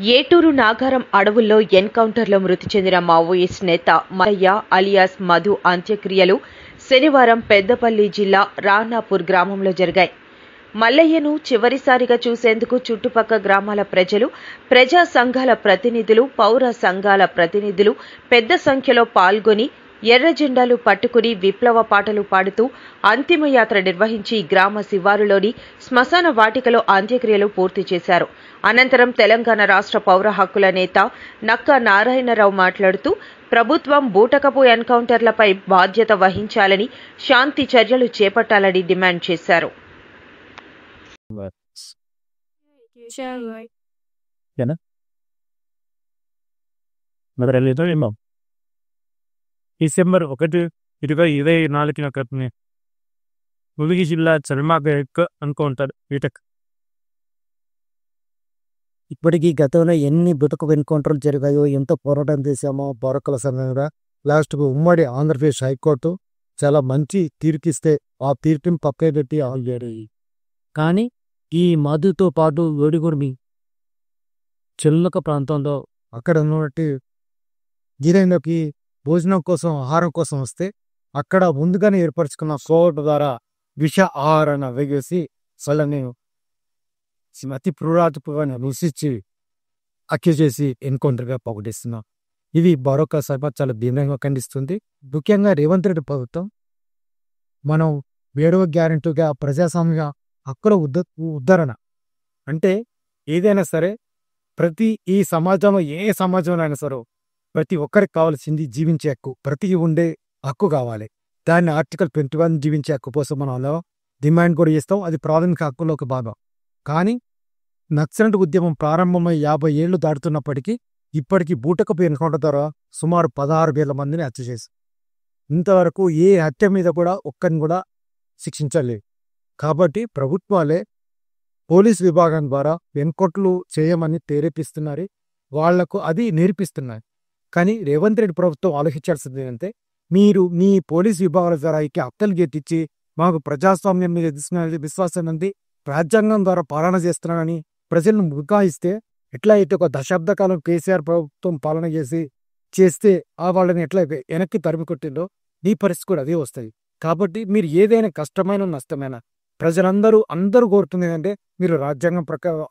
ఏటూరు నాగారం అడవుల్లో ఎన్కౌంటర్లో మృతి చెందిన మావోయిస్ట్ నేత మల్లయ్య అలియాస్ మధు అంత్యక్రియలు శనివారం పెద్దపల్లి జిల్లా రాణాపూర్ గ్రామంలో జరిగాయి. మల్లయ్యను చివరిసారిగా చూసేందుకు చుట్టుపక్కల గ్రామాల ప్రజలు, ప్రజా సంఘాల ప్రతినిధులు, పౌర సంఘాల ప్రతినిధులు పెద్ద సంఖ్యలో పాల్గొని ఎర్ర జెండాలు పట్టుకుని విప్లవ పాటలు పాడుతూ అంతిమయాత్ర నిర్వహించి గ్రామ శివారులోని శ్మశాన వాటికలో అంత్యక్రియలు పూర్తి చేశారు. అనంతరం తెలంగాణ రాష్ట్ర పౌర హక్కుల నేత నక్కా నారాయణరావు మాట్లాడుతూ ప్రభుత్వం బూటకపు ఎన్కౌంటర్లపై బాధ్యత వహించాలని, శాంతి చర్యలు చేపట్టాలని డిమాండ్ చేశారు. డిసెంబర్ 1, 2024 ములుగు జిల్లా చల్మాపేట ఎన్కౌంటర్ బీటెక్. ఇప్పటికీ గతంలో ఎన్ని బతుకు ఎన్కౌంటర్లు జరిగాయో, ఎంతో పోరాటం చేశామో బొరకల సమయంలో లాస్ట్కు ఉమ్మడి ఆంధ్రప్రదేశ్ హైకోర్టు చాలా మంచి తీర్పిస్తే ఆ తీర్పుని పక్కే పెట్టి ఆల్రెడీ. కానీ ఈ మధుతో పాటు వేడిగుర్మి చెల్లుక ప్రాంతంలో అక్కడ ఉన్నటువంటి గిరైనకి భోజనం కోసం, ఆహారం కోసం వస్తే అక్కడ ముందుగానే ఏర్పరచుకున్న కోర్టు ద్వారా విష ఆహారాన్ని వేగేసి వాళ్ళని అతి పురాతపుగా రుసిచ్చి హత్య చేసి ఎన్కౌంటర్గా ప్రకటిస్తున్నాం. ఇది మరొక సభ చాలా భిన్నంగా ఖండిస్తుంది. ముఖ్యంగా రేవంత్ రెడ్డి ప్రభుత్వం మనం 7వ గ్యారెంటీగా ప్రజాస్వామ్య హక్కుల ఉద్ధరణ అంటే ఏదైనా సరే ఈ సమాజంలో ఏ సమాజంలో అయినా సరే ప్రతి ఒక్కరికి కావాల్సింది జీవించే హక్కు, ప్రతికి ఉండే హక్కు కావాలి. దాన్ని ఆర్టికల్ 21 జీవించే హక్కు కోసం మనం అలా డిమాండ్ కూడా చేస్తాం. అది ప్రాథమిక హక్కులో ఒక భాగం. కానీ నక్సలెంట్ ఉద్యమం ప్రారంభమై 50 ఏళ్లు దాటుతున్నప్పటికీ ఇప్పటికీ బూటకపు ఎన్కౌంటర్ ద్వారా సుమారు 16,000 మందిని హత్య చేశారు. ఇంతవరకు ఏ హత్య మీద కూడా ఒక్కరిని కూడా శిక్షించలేదు. కాబట్టి ప్రభుత్వాలే పోలీస్ విభాగం ద్వారా ఎన్కౌంటర్లు చేయమని ప్రేరేపిస్తున్నారు, వాళ్లకు అది నేర్పిస్తున్నారు. కానీ రేవంత్ రెడ్డి ప్రభుత్వం ఆలోచించాల్సింది ఏంటంటే, మీరు మీ పోలీస్ విభాగాల ద్వారా హత్యలు గెట్టించి మాకు ప్రజాస్వామ్యం మీద విశ్వాసం ఉంది, రాజ్యాంగం ద్వారా పాలన చేస్తున్నానని ప్రజలను ముగాయిస్తే, ఎట్లా అయితే ఒక దశాబ్ద కాలం కేసీఆర్ ప్రభుత్వం పాలన చేస్తే ఆ వాళ్ళని ఎట్లా వెనక్కి తరిమి కొట్టిందో నీ పరిస్థితి కూడా అదే వస్తుంది. కాబట్టి మీరు ఏదైనా కష్టమైన నష్టమైన అందరూ కోరుతుంది ఏంటంటే మీరు రాజ్యాంగం ప్రకారం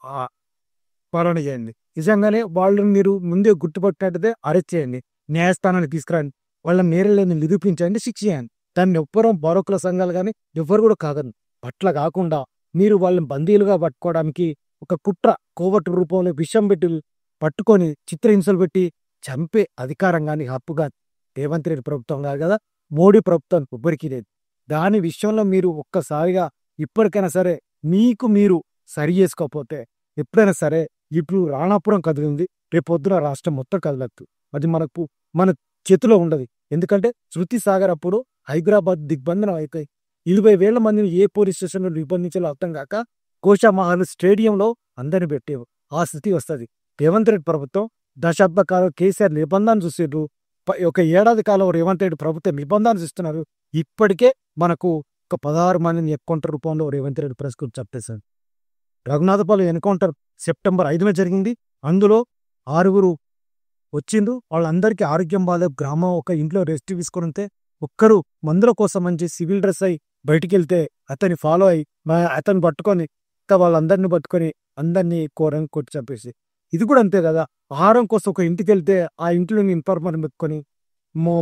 పాలన చేయండి. నిజంగానే వాళ్ళని మీరు ముందే గుర్తుపట్టినట్టయితే అరెస్ట్ చేయండి, న్యాయస్థానానికి తీసుకురండి, వాళ్ళని నేరలేని నిరూపించండి, శిక్ష చేయండి. దాన్ని ఎవ్వరం బారోకుల సంఘాలు కానీ ఎవ్వరు కూడా కాగలరు. అట్లా కాకుండా మీరు వాళ్ళని బందీలుగా పట్టుకోవడానికి ఒక కుట్ర కోవట్టు రూపంలో విషం పెట్టి పట్టుకొని చిత్రహింసలు పెట్టి చంపే అధికారం కానీ హక్కు కానీ రేవంత్ రెడ్డి ప్రభుత్వం కాదు కదా, మోడీ ప్రభుత్వానికి ఎవ్వరికీ లేదు. దాని విషయంలో మీరు ఒక్కసారిగా ఇప్పటికైనా సరే మీరు సరి చేసుకోకపోతే ఎప్పుడైనా సరే, ఇప్పుడు రాణాపురం కదిలింది, రేపొద్దున రాష్ట్రం మొత్తం కదలద్దు. అది మన చేతిలో ఉండదు. ఎందుకంటే శృతి సాగర్ అప్పుడు హైదరాబాద్ దిగ్బంధనం అయిపోయి 20,000 మందిని ఏ పోలీస్ స్టేషన్లో నిర్బంధించాలో అర్థం కాక కోశామహల్ స్టేడియంలో అందరిని పెట్టేవు. ఆ స్థితి వస్తుంది. రేవంత్ రెడ్డి ప్రభుత్వం దశాబ్ద కాలం కేసీఆర్ నిబంధనలు చూసేరు, ఒక ఏడాది కాలం రేవంత్ రెడ్డి ప్రభుత్వం నిబంధనలు చూస్తున్నారు. ఇప్పటికే మనకు ఒక 16 మందిని ఎన్కౌంటర్ రూపంలో రేవంత్ రెడ్డి ప్రెస్ గురించి చెప్పేశారు. రఘునాథపాలెం ఎన్కౌంటర్ సెప్టెంబర్ 5న జరిగింది. అందులో 6 వచ్చిండ్రు. వాళ్ళందరికీ ఆరోగ్యం బాగాలేదు. గ్రామం ఒక ఇంట్లో రెస్ట్ తీసుకుంటే ఒక్కరు మందుల కోసం అని సివిల్ డ్రెస్ అయి బయటికి వెళ్తే అతన్ని ఫాలో అయ్యి అతన్ని పట్టుకొని వాళ్ళందరినీ పట్టుకొని అందరినీ కొట్టి చంపేసి, ఇది కూడా అంతే కదా. ఆహారం కోసం ఒక ఇంటికి వెళ్తే ఆ ఇంట్లో ఇన్ఫార్మర్ పెట్టుకొని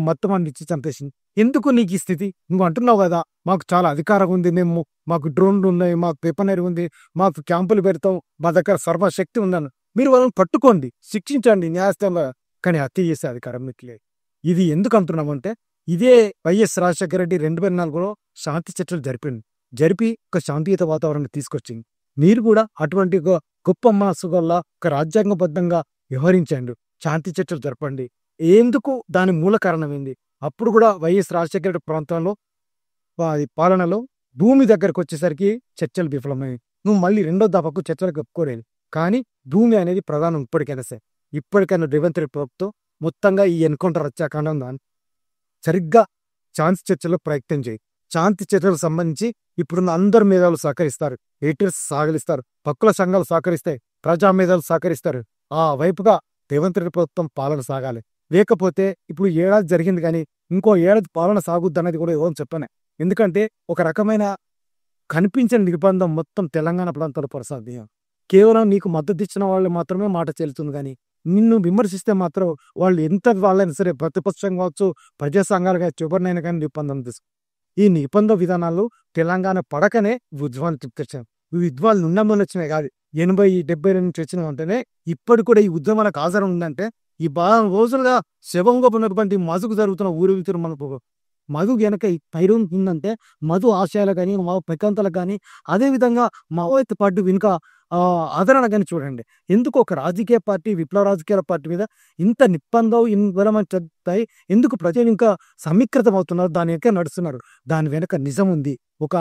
మొత్తం అన్ని ఇచ్చి చంపేసింది. ఎందుకు నీకు ఈ స్థితి? నువ్వు అంటున్నావు కదా మాకు చాలా అధికారం ఉంది, మాకు డ్రోన్లు ఉన్నాయి, మాకు వెపనరీ ఉంది, మాకు క్యాంపులు పెడతాం, మా దగ్గర సర్వశక్తి ఉందని. మీరు వాళ్ళని పట్టుకోండి, శిక్షించండి న్యాయస్థానంలో. కానీ హత్య చేసే అధికారం మీకు లేదు. ఇది ఎందుకు అంటున్నామంటే, ఇదే వైఎస్ రాజశేఖర రెడ్డి 2004లో శాంతి చర్చలు జరిపి ఒక శాంతియుత వాతావరణాన్ని తీసుకొచ్చింది. మీరు కూడా అటువంటి గొప్ప మనసు వల్ల ఒక రాజ్యాంగబద్ధంగా వ్యవహరించండి, శాంతి చర్చలు జరపండి. ఎందుకు దాని మూల కారణం ఏంది? అప్పుడు కూడా వైఎస్ రాజశేఖర రెడ్డి ప్రాంతంలో పాలనలో భూమి దగ్గరకు వచ్చేసరికి చర్చలు విఫలమైంది. నువ్వు మళ్ళీ 2వ దఫకు చర్చలకు ఒప్పుకోలేదు. కానీ భూమి అనేది ప్రధానం. ఇప్పటికైనా రేవంత్ రెడ్డి ప్రభుత్వం మొత్తంగా ఈ ఎన్కౌంటర్ హత్యాకాండం దాన్ని సరిగ్గా శాంతి చర్చలో ప్రయత్నం చేయి. శాంతి చర్చలకు సంబంధించి ఇప్పుడున్న అందరు మేధావులు సహకరిస్తారు, ఎడిటర్స్ సహకరిస్తారు, పక్కుల సంఘాలు సహకరిస్తాయి, ప్రజా మేధావులు సహకరిస్తారు. ఆ వైపుగా రేవంత్ రెడ్డి ప్రభుత్వం పాలన సాగాలి. లేకపోతే ఇప్పుడు ఏడాది జరిగింది కానీ ఇంకో ఏడాది పాలన సాగుద్ది అన్నది కూడా ఎవరు చెప్పలే. ఎందుకంటే ఒక రకమైన కనిపించని నిర్బంధం మొత్తం తెలంగాణ ప్రాంతంలో కొనసాగుతుంది. కేవలం నీకు మద్దతు ఇచ్చిన వాళ్ళు మాత్రమే మాట చెల్లుతుంది కానీ నిన్ను విమర్శిస్తే మాత్రం వాళ్ళు ఎంత వాళ్ళైనా సరే ప్రతిపక్షం కావచ్చు, ప్రజా సంఘాలు కావచ్చు, ఎవరినైనా కానీ నిర్బంధం తీసుకు ఈ నిర్బంధ విధానాలు తెలంగాణ పడకనే ఉద్యమాలు తిప్పుకొచ్చారు. ఈ ఉద్యమాలు ఉన్నమని వచ్చినాయి కాదు, 80-70 నుంచి వచ్చిన ఉంటేనే ఇప్పటికి కూడా ఈ ఉద్యమాలకు ఆధారం ఉందంటే ఈ బాగా రోజులుగా శవంగా ఉన్నటువంటి మధుకు జరుగుతున్న ఊరు మనకు మధు వెనక ఈ పైరు ఉందంటే మధు ఆశయాలు కానీ మా ప్రకాంతాలకు కానీ అదేవిధంగా మావోయిస్ట్ పార్టీ వెనుక ఆదరణ కానీ చూడండి. ఎందుకు ఒక రాజకీయ పార్టీ విప్లవ రాజకీయాల పార్టీ మీద ఇంత నిప్పందం చెప్తాయి, ఎందుకు ప్రజలు ఇంకా సమీకృతం అవుతున్నారు, దాని వెనక నడుస్తున్నారు. దాని వెనక నిజం ఉంది, ఒక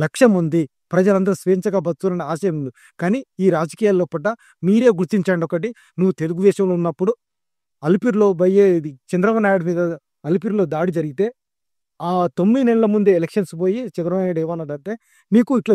లక్ష్యం ఉంది, ప్రజలందరూ స్వేచ్ఛగా బతుకున్న ఆశయం ఉంది. కానీ ఈ రాజకీయాల్లో పట్ల మీరే గుర్తించండి. ఒకటి, నువ్వు తెలుగుదేశంలో ఉన్నప్పుడు అలిపిరిలో చంద్రబాబు నాయుడు మీద అలిపిరిలో దాడి జరిగితే ఆ 9 నెలల ముందే ఎలక్షన్స్ పోయి చంద్రబాబు నాయుడు ఏమన్నాడంటే మీకు ఇట్లా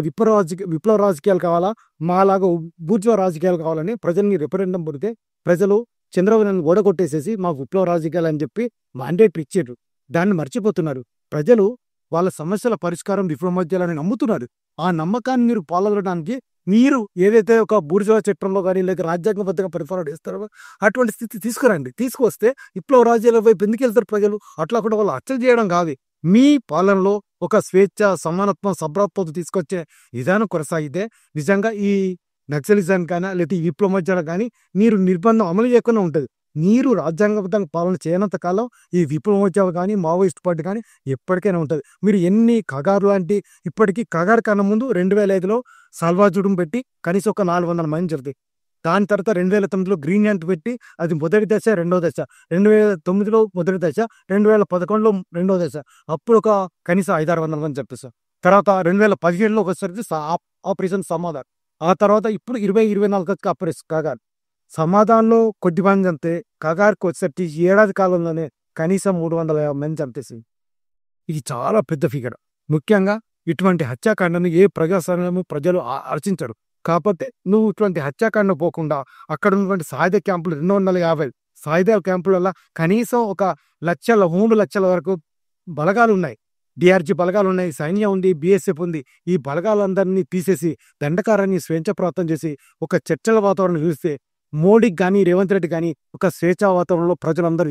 విప్లవ రాజకీయాలు కావాలా, మాలాగా బూర్జువా రాజకీయాలు కావాలని ప్రజల్ని రెఫరెండం పెడితే ప్రజలు చంద్రబాబు నాయుడు ఓడగొట్టేసేసి మా విప్లవ రాజకీయాలు అని చెప్పి మ్యాండేట్ ఇచ్చారు. దాన్ని మర్చిపోతున్నారు. ప్రజలు వాళ్ళ సమస్యల పరిష్కారం రిఫార్మేషన్ నమ్ముతున్నారు. ఆ నమ్మకాన్ని మీరు పాల్గొనడానికి మీరు ఏదైతే ఒక బూర్జువా చట్టంలో కానీ లేక రాజ్యాంగబద్ధంగా పరిపాలన చేస్తారో అటువంటి స్థితి తీసుకురండి. తీసుకొస్తే విప్లవ రాజ్యాల వైపు ఎందుకు వెళ్తారు ప్రజలు? అట్లా కూడా వాళ్ళు హత్యలు చేయడం కాదు, మీ పాలనలో ఒక స్వేచ్ఛ, సమానత్వం, సభ్రత్వం తీసుకొచ్చే విధానం కొనసాగితే నిజంగా ఈ నక్సలిజం కానీ లేకపోతే ఈ విప్లవ కానీ మీరు నిర్బంధం అమలు చేయకుండా ఉంటుంది. మీరు రాజ్యాంగబద్ధంగా పాలన చేయనంత కాలం ఈ విప్లవ కానీ మావోయిస్ట్ పార్టీ కానీ ఎప్పటికైనా ఉంటుంది. మీరు ఎన్ని కగారు లాంటి ఇప్పటికీ కగారు కన్నా ముందు 2005లో సల్వాజుడం పెట్టి కనీసం ఒక 400 మంది జరుగుతాయి. దాని తర్వాత 2009లో గ్రీన్ యాంట్ పెట్టి అది మొదటి దశ, రెండో దశ, 2009లో మొదటి దశ, 2011లో రెండో దశ, అప్పుడు ఒక కనీసం 500-600 మంది చెప్పేసారు. తర్వాత 2017లో ఒకసారి ఆపరేషన్ సమాధాన్, ఆ తర్వాత ఇప్పుడు 2024 ఆపరేషన్ కగారు. సమాధానంలో కొద్ది మంది చంపితే కగారుకి వచ్చేసరికి ఏడాది కాలంలోనే కనీసం 350 మంది చంపేసింది. ఇది చాలా పెద్ద ఫిగర్. ముఖ్యంగా ఇటువంటి హత్యాకాండను ఏ ప్రజాస్వామ్యము ప్రజలు ఆర్చించరు. కాకపోతే నువ్వు ఇటువంటి హత్యాకాండ పోకుండా అక్కడ ఉన్నటువంటి సాయుధ క్యాంపులు 250 సాయుధ క్యాంపుల కనీసం 1 లక్షల వరకు బలగాలు ఉన్నాయి. డిఆర్జీ బలగాలు ఉన్నాయి, సైన్యం ఉంది, బిఎస్ఎఫ్ ఉంది. ఈ బలగాలందరినీ తీసేసి దండకారాన్ని స్వేచ్ఛప్రాప్తం చేసి ఒక చర్చల వాతావరణం చూస్తే మోడీకి కానీ రేవంత్ రెడ్డి కానీ ఒక స్వేచ్ఛా వాతావరణంలో ప్రజలందరూ